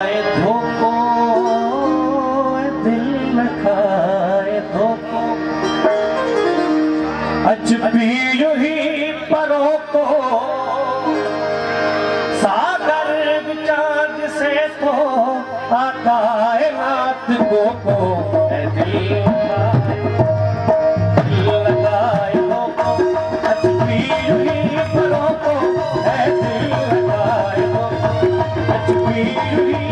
धोखो दिल न खाए धोखो अज भी यूं ही परों को सागर चांद से तो कायनात को दिल लगाए धोखो अज भी यूं ही परों को दिल लगाए धोखो अज भी यूं ही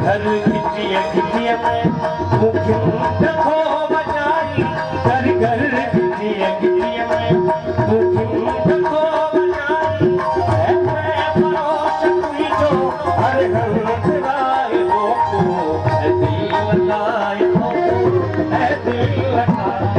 घर खिचिए खिचिए में मुखिन देखो बजाई घर घर खिचिए खिचिए में मुखिन देखो बजाई मैं परोस हुई जो हर घर लगाए हो दिल लगाए हो दिल लगाए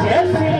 Yes,